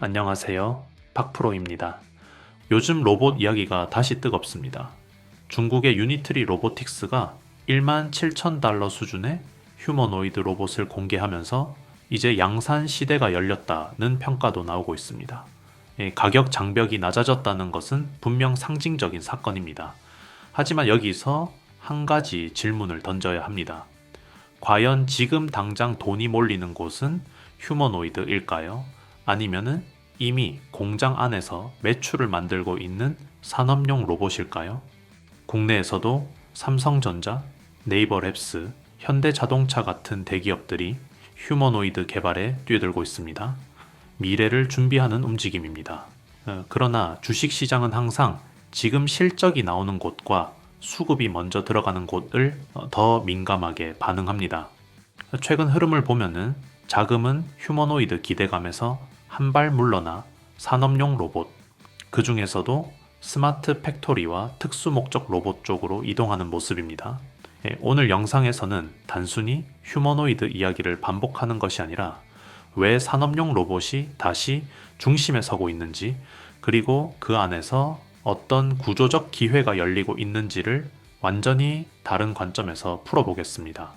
안녕하세요. 박프로입니다. 요즘 로봇 이야기가 다시 뜨겁습니다. 중국의 유니트리 로보틱스가 17,000달러 수준의 휴머노이드 로봇을 공개하면서 이제 양산 시대가 열렸다는 평가도 나오고 있습니다. 가격 장벽이 낮아졌다는 것은 분명 상징적인 사건입니다. 하지만 여기서 한 가지 질문을 던져야 합니다. 과연 지금 당장 돈이 몰리는 곳은 휴머노이드일까요? 아니면은 이미 공장 안에서 매출을 만들고 있는 산업용 로봇일까요? 국내에서도 삼성전자, 네이버랩스, 현대자동차 같은 대기업들이 휴머노이드 개발에 뛰어들고 있습니다. 미래를 준비하는 움직임입니다. 그러나 주식시장은 항상 지금 실적이 나오는 곳과 수급이 먼저 들어가는 곳을 더 민감하게 반응합니다. 최근 흐름을 보면은 자금은 휴머노이드 기대감에서 한 발 물러나 산업용 로봇, 그 중에서도 스마트 팩토리와 특수 목적 로봇 쪽으로 이동하는 모습입니다. 오늘 영상에서는 단순히 휴머노이드 이야기를 반복하는 것이 아니라 왜 산업용 로봇이 다시 중심에 서고 있는지, 그리고 그 안에서 어떤 구조적 기회가 열리고 있는지를 완전히 다른 관점에서 풀어보겠습니다.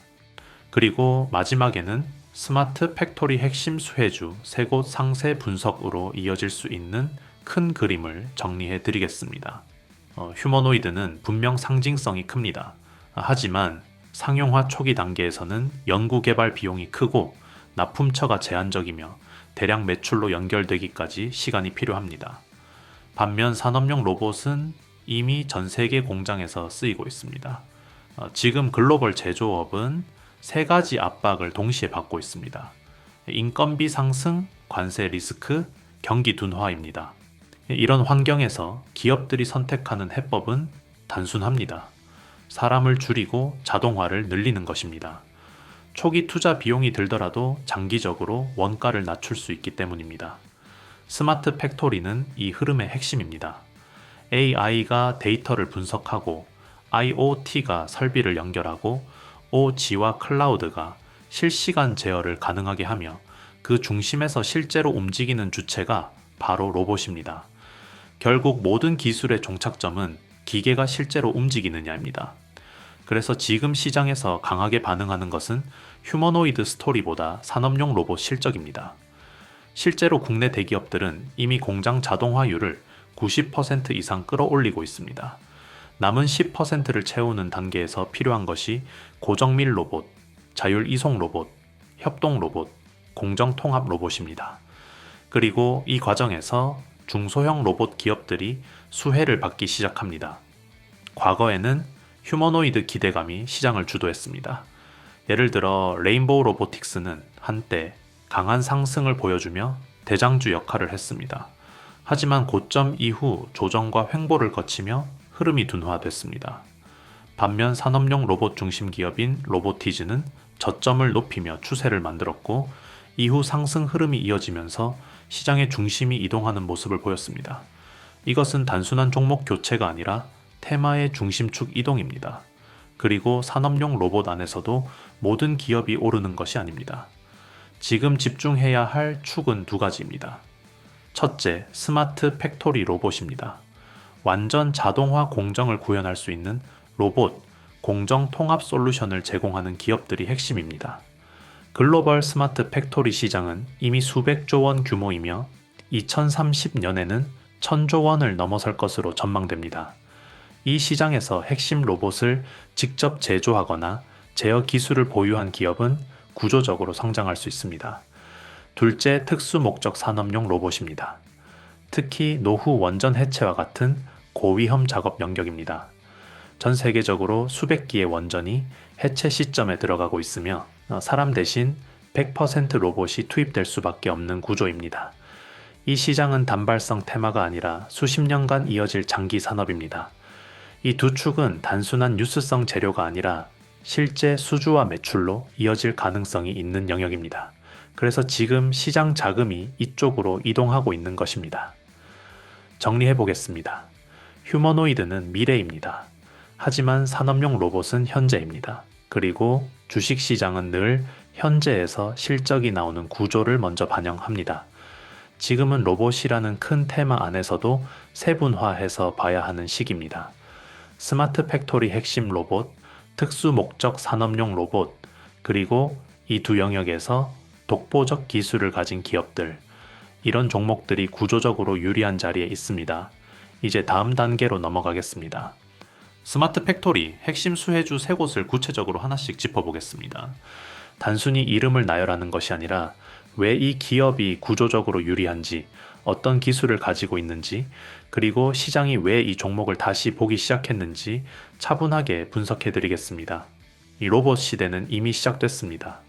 그리고 마지막에는 스마트 팩토리 핵심 수혜주 3곳 상세 분석으로 이어질 수 있는 큰 그림을 정리해 드리겠습니다. 휴머노이드는 분명 상징성이 큽니다. 하지만 상용화 초기 단계에서는 연구개발 비용이 크고 납품처가 제한적이며 대량 매출로 연결되기까지 시간이 필요합니다. 반면 산업용 로봇은 이미 전 세계 공장에서 쓰이고 있습니다. 지금 글로벌 제조업은 3가지 압박을 동시에 받고 있습니다. 인건비 상승, 관세 리스크, 경기 둔화입니다. 이런 환경에서 기업들이 선택하는 해법은 단순합니다. 사람을 줄이고 자동화를 늘리는 것입니다. 초기 투자 비용이 들더라도 장기적으로 원가를 낮출 수 있기 때문입니다. 스마트 팩토리는 이 흐름의 핵심입니다. AI가 데이터를 분석하고 IoT가 설비를 연결하고 OG와 클라우드가 실시간 제어를 가능하게 하며 그 중심에서 실제로 움직이는 주체가 바로 로봇입니다. 결국 모든 기술의 종착점은 기계가 실제로 움직이느냐입니다. 그래서 지금 시장에서 강하게 반응하는 것은 휴머노이드 스토리보다 산업용 로봇 실적입니다. 실제로 국내 대기업들은 이미 공장 자동화율을 90% 이상 끌어올리고 있습니다. 남은 10%를 채우는 단계에서 필요한 것이 고정밀 로봇, 자율 이송 로봇, 협동 로봇, 공정 통합 로봇입니다. 그리고 이 과정에서 중소형 로봇 기업들이 수혜를 받기 시작합니다. 과거에는 휴머노이드 기대감이 시장을 주도했습니다. 예를 들어 레인보우 로보틱스는 한때 강한 상승을 보여주며 대장주 역할을 했습니다. 하지만 고점 이후 조정과 횡보를 거치며 흐름이 둔화됐습니다. 반면 산업용 로봇 중심 기업인 로보티즈는 저점을 높이며 추세를 만들었고 이후 상승 흐름이 이어지면서 시장의 중심이 이동하는 모습을 보였습니다. 이것은 단순한 종목 교체가 아니라 테마의 중심축 이동입니다. 그리고 산업용 로봇 안에서도 모든 기업이 오르는 것이 아닙니다. 지금 집중해야 할 축은 2가지입니다. 첫째, 스마트 팩토리 로봇입니다. 완전 자동화 공정을 구현할 수 있는 로봇, 공정 통합 솔루션을 제공하는 기업들이 핵심입니다. 글로벌 스마트 팩토리 시장은 이미 수백조 원 규모이며 2030년에는 1000조 원을 넘어설 것으로 전망됩니다. 이 시장에서 핵심 로봇을 직접 제조하거나 제어 기술을 보유한 기업은 구조적으로 성장할 수 있습니다. 둘째, 특수 목적 산업용 로봇입니다. 특히 노후 원전 해체와 같은 고위험 작업 영역입니다. 전 세계적으로 수백 기의 원전이 해체 시점에 들어가고 있으며 사람 대신 100% 로봇이 투입될 수밖에 없는 구조입니다. 이 시장은 단발성 테마가 아니라 수십 년간 이어질 장기 산업입니다. 이 두 축은 단순한 뉴스성 재료가 아니라 실제 수주와 매출로 이어질 가능성이 있는 영역입니다. 그래서 지금 시장 자금이 이쪽으로 이동하고 있는 것입니다. 정리해 보겠습니다. 휴머노이드는 미래입니다. 하지만 산업용 로봇은 현재입니다. 그리고 주식시장은 늘 현재에서 실적이 나오는 구조를 먼저 반영합니다. 지금은 로봇이라는 큰 테마 안에서도 세분화해서 봐야 하는 시기입니다. 스마트 팩토리 핵심 로봇, 특수 목적 산업용 로봇, 그리고 이 두 영역에서 독보적 기술을 가진 기업들, 이런 종목들이 구조적으로 유리한 자리에 있습니다. 이제 다음 단계로 넘어가겠습니다. 스마트 팩토리 핵심 수혜주 세 곳을 구체적으로 하나씩 짚어보겠습니다. 단순히 이름을 나열하는 것이 아니라 왜 이 기업이 구조적으로 유리한지, 어떤 기술을 가지고 있는지, 그리고 시장이 왜 이 종목을 다시 보기 시작했는지 차분하게 분석해 드리겠습니다. 이 로봇 시대는 이미 시작됐습니다.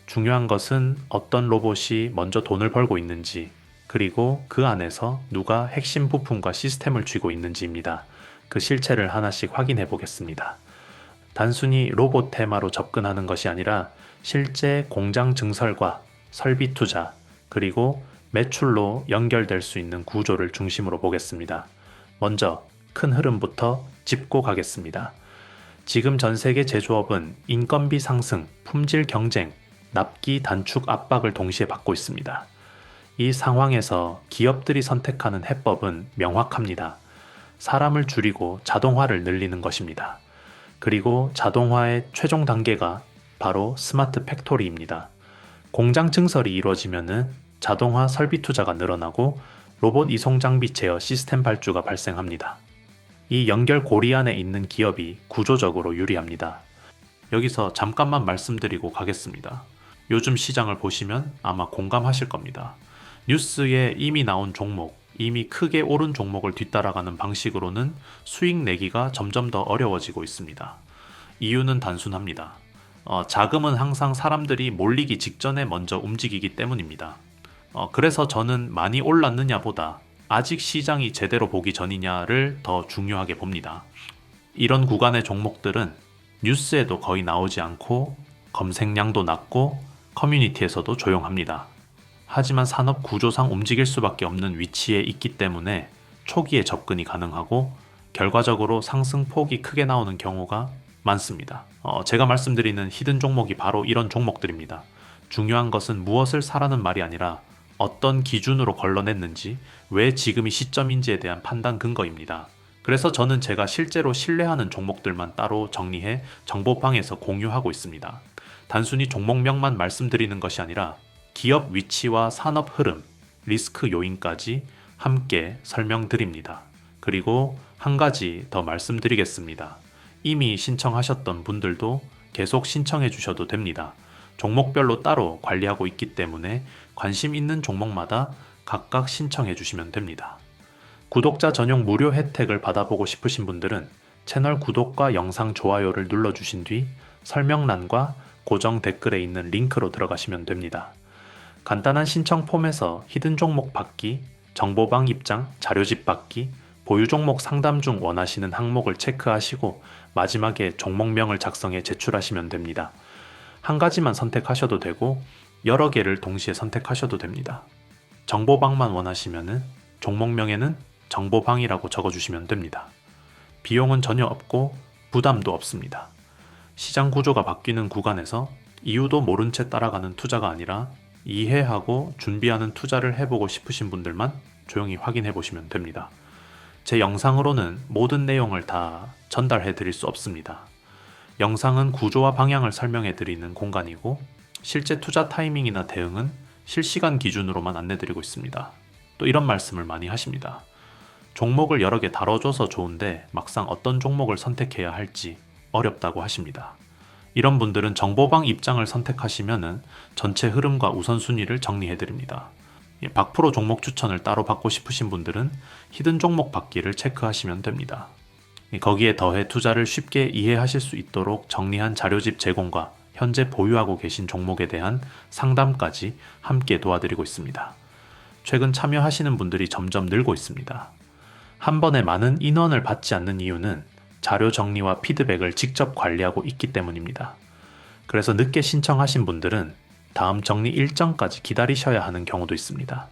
중요한 것은 어떤 로봇이 먼저 돈을 벌고 있는지, 그리고 그 안에서 누가 핵심 부품과 시스템을 쥐고 있는지입니다. 그 실체를 하나씩 확인해 보겠습니다. 단순히 로봇 테마로 접근하는 것이 아니라 실제 공장 증설과 설비 투자, 그리고 매출로 연결될 수 있는 구조를 중심으로 보겠습니다. 먼저 큰 흐름부터 짚고 가겠습니다. 지금 전 세계 제조업은 인건비 상승, 품질 경쟁, 납기 단축 압박을 동시에 받고 있습니다. 이 상황에서 기업들이 선택하는 해법은 명확합니다. 사람을 줄이고 자동화를 늘리는 것입니다. 그리고 자동화의 최종 단계가 바로 스마트 팩토리입니다. 공장 증설이 이루어지면은 자동화 설비 투자가 늘어나고 로봇 이송 장비 제어 시스템 발주가 발생합니다. 이 연결 고리 안에 있는 기업이 구조적으로 유리합니다. 여기서 잠깐만 말씀드리고 가겠습니다. 요즘 시장을 보시면 아마 공감하실 겁니다. 뉴스에 이미 나온 종목, 이미 크게 오른 종목을 뒤따라가는 방식으로는 수익 내기가 점점 더 어려워지고 있습니다. 이유는 단순합니다. 자금은 항상 사람들이 몰리기 직전에 먼저 움직이기 때문입니다. 그래서 저는 많이 올랐느냐보다 아직 시장이 제대로 보기 전이냐를 더 중요하게 봅니다. 이런 구간의 종목들은 뉴스에도 거의 나오지 않고 검색량도 낮고 커뮤니티에서도 조용합니다. 하지만 산업 구조상 움직일 수밖에 없는 위치에 있기 때문에 초기에 접근이 가능하고 결과적으로 상승폭이 크게 나오는 경우가 많습니다. 제가 말씀드리는 히든 종목이 바로 이런 종목들입니다. 중요한 것은 무엇을 사라는 말이 아니라 어떤 기준으로 걸러냈는지, 왜 지금이 시점인지에 대한 판단 근거입니다. 그래서 저는 제가 실제로 신뢰하는 종목들만 따로 정리해 정보방에서 공유하고 있습니다. 단순히 종목명만 말씀드리는 것이 아니라 기업 위치와 산업 흐름, 리스크 요인까지 함께 설명드립니다. 그리고 한 가지 더 말씀드리겠습니다. 이미 신청하셨던 분들도 계속 신청해 주셔도 됩니다. 종목별로 따로 관리하고 있기 때문에 관심 있는 종목마다 각각 신청해 주시면 됩니다. 구독자 전용 무료 혜택을 받아보고 싶으신 분들은 채널 구독과 영상 좋아요를 눌러주신 뒤 설명란과 고정 댓글에 있는 링크로 들어가시면 됩니다. 간단한 신청 폼에서 히든 종목 받기, 정보방 입장, 자료집 받기, 보유 종목 상담 중 원하시는 항목을 체크하시고 마지막에 종목명을 작성해 제출하시면 됩니다. 한 가지만 선택하셔도 되고 여러 개를 동시에 선택하셔도 됩니다. 정보방만 원하시면은 종목명에는 정보방이라고 적어주시면 됩니다. 비용은 전혀 없고 부담도 없습니다. 시장 구조가 바뀌는 구간에서 이유도 모른 채 따라가는 투자가 아니라 이해하고 준비하는 투자를 해보고 싶으신 분들만 조용히 확인해 보시면 됩니다. 제 영상으로는 모든 내용을 다 전달해 드릴 수 없습니다. 영상은 구조와 방향을 설명해 드리는 공간이고 실제 투자 타이밍이나 대응은 실시간 기준으로만 안내 드리고 있습니다. 또 이런 말씀을 많이 하십니다. 종목을 여러 개 다뤄줘서 좋은데 막상 어떤 종목을 선택해야 할지 어렵다고 하십니다. 이런 분들은 정보방 입장을 선택하시면 전체 흐름과 우선순위를 정리해 드립니다. 박프로 종목 추천을 따로 받고 싶으신 분들은 히든 종목 받기를 체크하시면 됩니다. 거기에 더해 투자를 쉽게 이해하실 수 있도록 정리한 자료집 제공과 현재 보유하고 계신 종목에 대한 상담까지 함께 도와드리고 있습니다. 최근 참여하시는 분들이 점점 늘고 있습니다. 한 번에 많은 인원을 받지 않는 이유는 자료 정리와 피드백을 직접 관리하고 있기 때문입니다. 그래서 늦게 신청하신 분들은 다음 정리 일정까지 기다리셔야 하는 경우도 있습니다.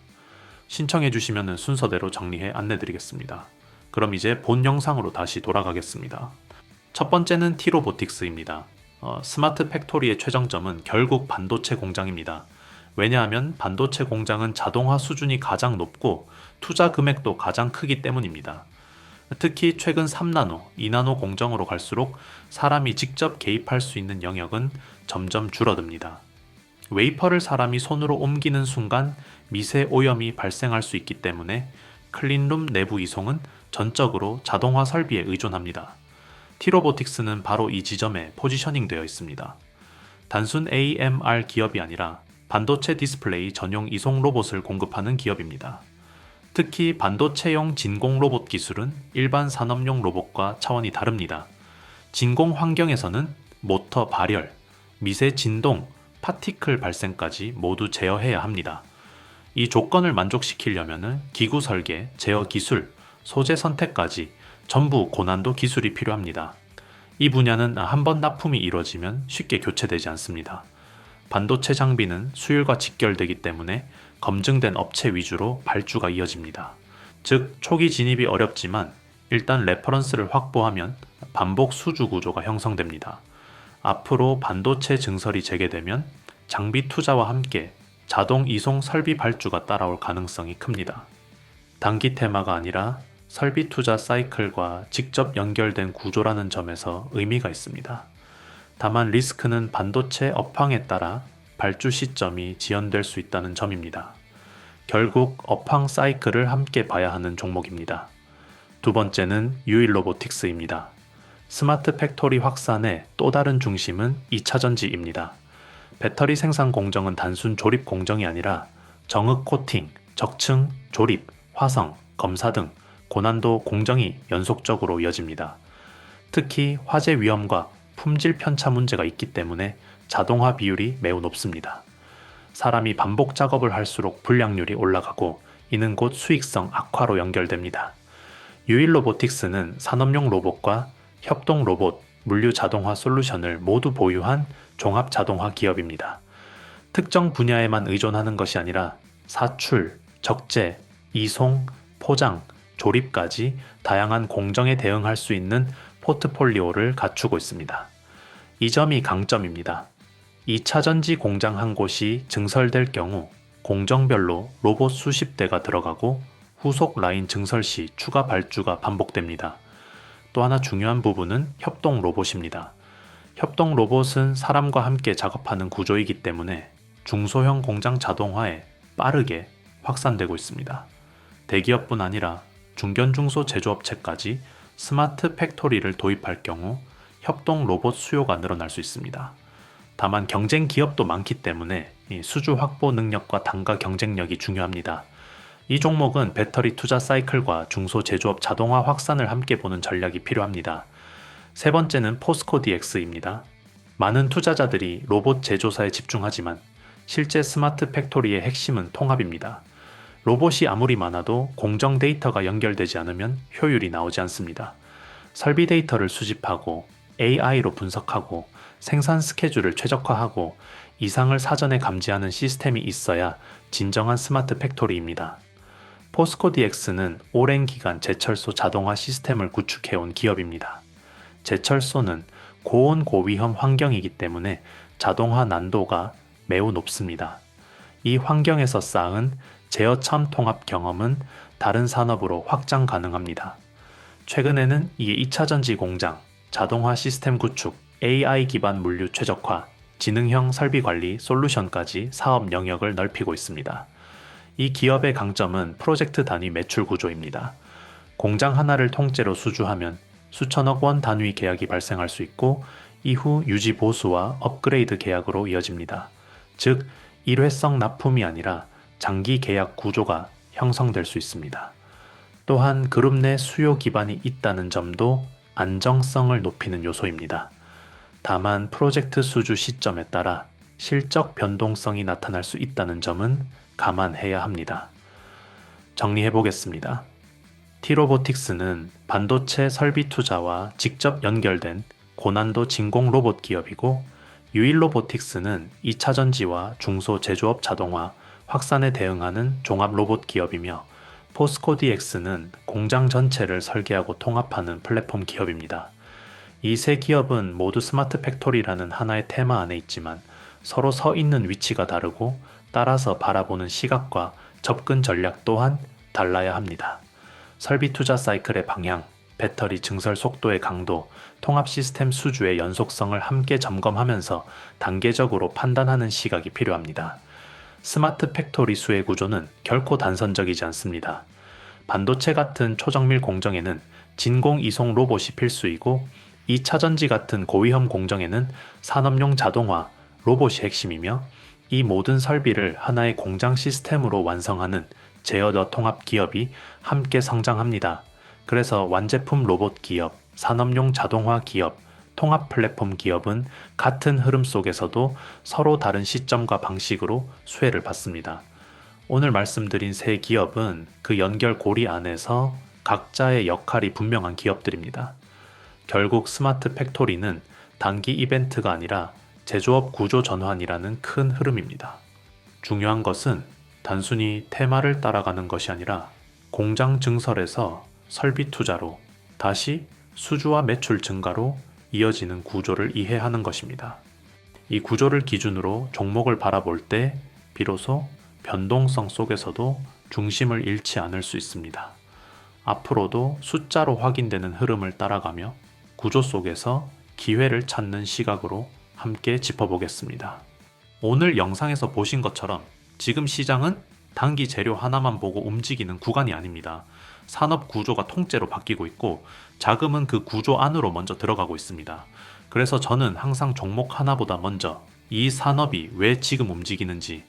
신청해 주시면 순서대로 정리해 안내드리겠습니다. 그럼 이제 본 영상으로 다시 돌아가겠습니다. 첫 번째는 T로보틱스입니다. 스마트 팩토리의 최정점은 결국 반도체 공장입니다. 왜냐하면 반도체 공장은 자동화 수준이 가장 높고 투자 금액도 가장 크기 때문입니다. 특히 최근 3나노, 2나노 공정으로 갈수록 사람이 직접 개입할 수 있는 영역은 점점 줄어듭니다. 웨이퍼를 사람이 손으로 옮기는 순간 미세 오염이 발생할 수 있기 때문에 클린룸 내부 이송은 전적으로 자동화 설비에 의존합니다. T-Robotics는 바로 이 지점에 포지셔닝 되어 있습니다. 단순 AMR 기업이 아니라 반도체 디스플레이 전용 이송 로봇을 공급하는 기업입니다. 특히 반도체용 진공 로봇 기술은 일반 산업용 로봇과 차원이 다릅니다. 진공 환경에서는 모터 발열, 미세 진동, 파티클 발생까지 모두 제어해야 합니다. 이 조건을 만족시키려면 기구 설계, 제어 기술, 소재 선택까지 전부 고난도 기술이 필요합니다. 이 분야는 한번 납품이 이루어지면 쉽게 교체되지 않습니다. 반도체 장비는 수율과 직결되기 때문에 검증된 업체 위주로 발주가 이어집니다. 즉, 초기 진입이 어렵지만 일단 레퍼런스를 확보하면 반복 수주 구조가 형성됩니다. 앞으로 반도체 증설이 재개되면 장비 투자와 함께 자동 이송 설비 발주가 따라올 가능성이 큽니다. 단기 테마가 아니라 설비 투자 사이클과 직접 연결된 구조라는 점에서 의미가 있습니다. 다만 리스크는 반도체 업황에 따라 발주 시점이 지연될 수 있다는 점입니다. 결국 업황 사이클을 함께 봐야 하는 종목입니다. 두 번째는 유일로보틱스입니다. 스마트 팩토리 확산의 또 다른 중심은 2차전지입니다. 배터리 생산 공정은 단순 조립 공정이 아니라 정흙 코팅, 적층, 조립, 화성, 검사 등 고난도 공정이 연속적으로 이어집니다. 특히 화재 위험과 품질 편차 문제가 있기 때문에 자동화 비율이 매우 높습니다. 사람이 반복 작업을 할수록 불량률이 올라가고 이는 곧 수익성 악화로 연결됩니다. 유일로보틱스는 산업용 로봇과 협동 로봇, 물류 자동화 솔루션을 모두 보유한 종합 자동화 기업입니다. 특정 분야에만 의존하는 것이 아니라 사출, 적재, 이송, 포장, 조립까지 다양한 공정에 대응할 수 있는 포트폴리오를 갖추고 있습니다. 이 점이 강점입니다. 2차전지 공장 한 곳이 증설될 경우 공정별로 로봇 수십 대가 들어가고 후속 라인 증설 시 추가 발주가 반복됩니다. 또 하나 중요한 부분은 협동 로봇입니다. 협동 로봇은 사람과 함께 작업하는 구조이기 때문에 중소형 공장 자동화에 빠르게 확산되고 있습니다. 대기업뿐 아니라 중견 중소 제조업체까지 스마트 팩토리를 도입할 경우 협동 로봇 수요가 늘어날 수 있습니다. 다만 경쟁 기업도 많기 때문에 수주 확보 능력과 단가 경쟁력이 중요합니다. 이 종목은 배터리 투자 사이클과 중소 제조업 자동화 확산을 함께 보는 전략이 필요합니다. 세 번째는 포스코 DX입니다. 많은 투자자들이 로봇 제조사에 집중하지만 실제 스마트 팩토리의 핵심은 통합입니다. 로봇이 아무리 많아도 공정 데이터가 연결되지 않으면 효율이 나오지 않습니다. 설비 데이터를 수집하고 AI로 분석하고 생산 스케줄을 최적화하고 이상을 사전에 감지하는 시스템이 있어야 진정한 스마트 팩토리입니다. 포스코 DX는 오랜 기간 제철소 자동화 시스템을 구축해온 기업입니다. 제철소는 고온 고위험 환경이기 때문에 자동화 난도가 매우 높습니다. 이 환경에서 쌓은 제어참 통합 경험은 다른 산업으로 확장 가능합니다. 최근에는 이 2차전지 공장, 자동화 시스템 구축, AI 기반 물류 최적화, 지능형 설비 관리 솔루션까지 사업 영역을 넓히고 있습니다. 이 기업의 강점은 프로젝트 단위 매출 구조입니다. 공장 하나를 통째로 수주하면 수천억 원 단위 계약이 발생할 수 있고 이후 유지 보수와 업그레이드 계약으로 이어집니다. 즉, 일회성 납품이 아니라 장기 계약 구조가 형성될 수 있습니다. 또한 그룹 내 수요 기반이 있다는 점도 안정성을 높이는 요소입니다. 다만 프로젝트 수주 시점에 따라 실적 변동성이 나타날 수 있다는 점은 감안해야 합니다. 정리해 보겠습니다. T-Robotics는 반도체 설비 투자와 직접 연결된 고난도 진공 로봇 기업이고 유일로보틱스는 2차전지와 중소 제조업 자동화, 확산에 대응하는 종합 로봇 기업이며 포스코 DX는 공장 전체를 설계하고 통합하는 플랫폼 기업입니다. 이 세 기업은 모두 스마트 팩토리라는 하나의 테마 안에 있지만 서로 서 있는 위치가 다르고 따라서 바라보는 시각과 접근 전략 또한 달라야 합니다. 설비 투자 사이클의 방향, 배터리 증설 속도의 강도, 통합 시스템 수주의 연속성을 함께 점검하면서 단계적으로 판단하는 시각이 필요합니다. 스마트 팩토리 수혜 구조는 결코 단선적이지 않습니다. 반도체 같은 초정밀 공정에는 진공 이송 로봇이 필수이고 2차 전지 같은 고위험 공정에는 산업용 자동화, 로봇이 핵심이며 이 모든 설비를 하나의 공장 시스템으로 완성하는 제어더 통합 기업이 함께 성장합니다. 그래서 완제품 로봇 기업, 산업용 자동화 기업, 통합 플랫폼 기업은 같은 흐름 속에서도 서로 다른 시점과 방식으로 수혜를 받습니다. 오늘 말씀드린 세 기업은 그 연결 고리 안에서 각자의 역할이 분명한 기업들입니다. 결국 스마트 팩토리는 단기 이벤트가 아니라 제조업 구조 전환이라는 큰 흐름입니다. 중요한 것은 단순히 테마를 따라가는 것이 아니라 공장 증설에서 설비 투자로 다시 수주와 매출 증가로 이어지는 구조를 이해하는 것입니다. 이 구조를 기준으로 종목을 바라볼 때 비로소 변동성 속에서도 중심을 잃지 않을 수 있습니다. 앞으로도 숫자로 확인되는 흐름을 따라가며 구조 속에서 기회를 찾는 시각으로 함께 짚어보겠습니다. 오늘 영상에서 보신 것처럼 지금 시장은 단기 재료 하나만 보고 움직이는 구간이 아닙니다. 산업 구조가 통째로 바뀌고 있고 자금은 그 구조 안으로 먼저 들어가고 있습니다. 그래서 저는 항상 종목 하나보다 먼저 이 산업이 왜 지금 움직이는지,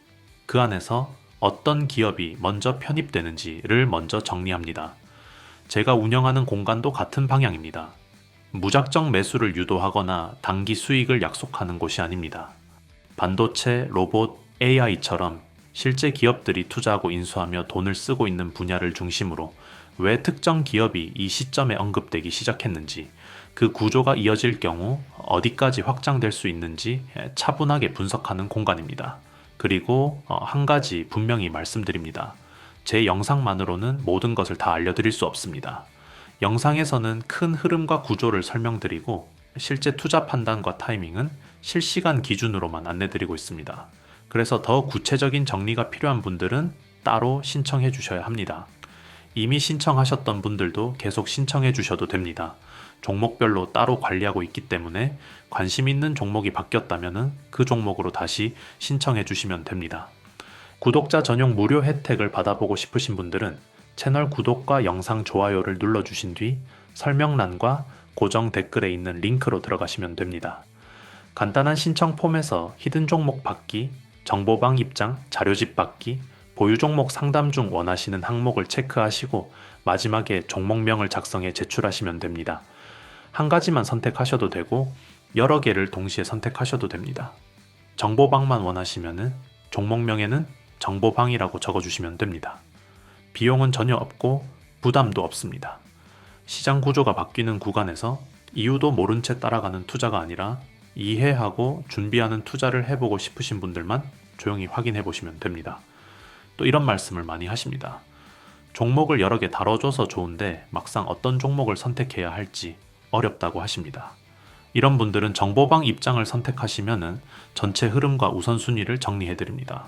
그 안에서 어떤 기업이 먼저 편입되는지를 먼저 정리합니다. 제가 운영하는 공간도 같은 방향입니다. 무작정 매수를 유도하거나 단기 수익을 약속하는 곳이 아닙니다. 반도체, 로봇, AI처럼 실제 기업들이 투자하고 인수하며 돈을 쓰고 있는 분야를 중심으로 왜 특정 기업이 이 시점에 언급되기 시작했는지, 그 구조가 이어질 경우 어디까지 확장될 수 있는지 차분하게 분석하는 공간입니다. 그리고 한 가지 분명히 말씀드립니다. 제 영상만으로는 모든 것을 다 알려드릴 수 없습니다. 영상에서는 큰 흐름과 구조를 설명드리고 실제 투자 판단과 타이밍은 실시간 기준으로만 안내드리고 있습니다. 그래서 더 구체적인 정리가 필요한 분들은 따로 신청해 주셔야 합니다. 이미 신청하셨던 분들도 계속 신청해 주셔도 됩니다. 종목별로 따로 관리하고 있기 때문에 관심 있는 종목이 바뀌었다면 그 종목으로 다시 신청해 주시면 됩니다. 구독자 전용 무료 혜택을 받아보고 싶으신 분들은 채널 구독과 영상 좋아요를 눌러주신 뒤 설명란과 고정 댓글에 있는 링크로 들어가시면 됩니다. 간단한 신청 폼에서 히든 종목 받기, 정보방 입장, 자료집 받기, 보유 종목 상담 중 원하시는 항목을 체크하시고 마지막에 종목명을 작성해 제출하시면 됩니다. 한 가지만 선택하셔도 되고 여러 개를 동시에 선택하셔도 됩니다. 정보방만 원하시면 종목명에는 정보방이라고 적어주시면 됩니다. 비용은 전혀 없고 부담도 없습니다. 시장 구조가 바뀌는 구간에서 이유도 모른 채 따라가는 투자가 아니라 이해하고 준비하는 투자를 해보고 싶으신 분들만 조용히 확인해 보시면 됩니다. 또 이런 말씀을 많이 하십니다. 종목을 여러 개 다뤄줘서 좋은데 막상 어떤 종목을 선택해야 할지 어렵다고 하십니다. 이런 분들은 정보방 입장을 선택하시면 전체 흐름과 우선순위를 정리해 드립니다.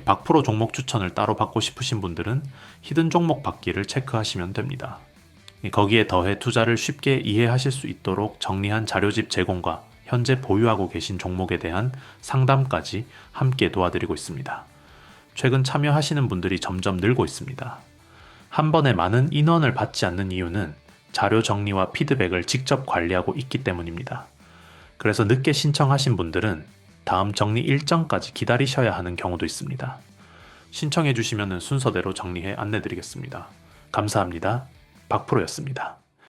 박프로 종목 추천을 따로 받고 싶으신 분들은 히든 종목 받기를 체크하시면 됩니다. 거기에 더해 투자를 쉽게 이해하실 수 있도록 정리한 자료집 제공과 현재 보유하고 계신 종목에 대한 상담까지 함께 도와드리고 있습니다. 최근 참여하시는 분들이 점점 늘고 있습니다. 한 번에 많은 인원을 받지 않는 이유는 자료 정리와 피드백을 직접 관리하고 있기 때문입니다. 그래서 늦게 신청하신 분들은 다음 정리 일정까지 기다리셔야 하는 경우도 있습니다. 신청해 주시면 순서대로 정리해 안내드리겠습니다. 감사합니다. 박프로였습니다.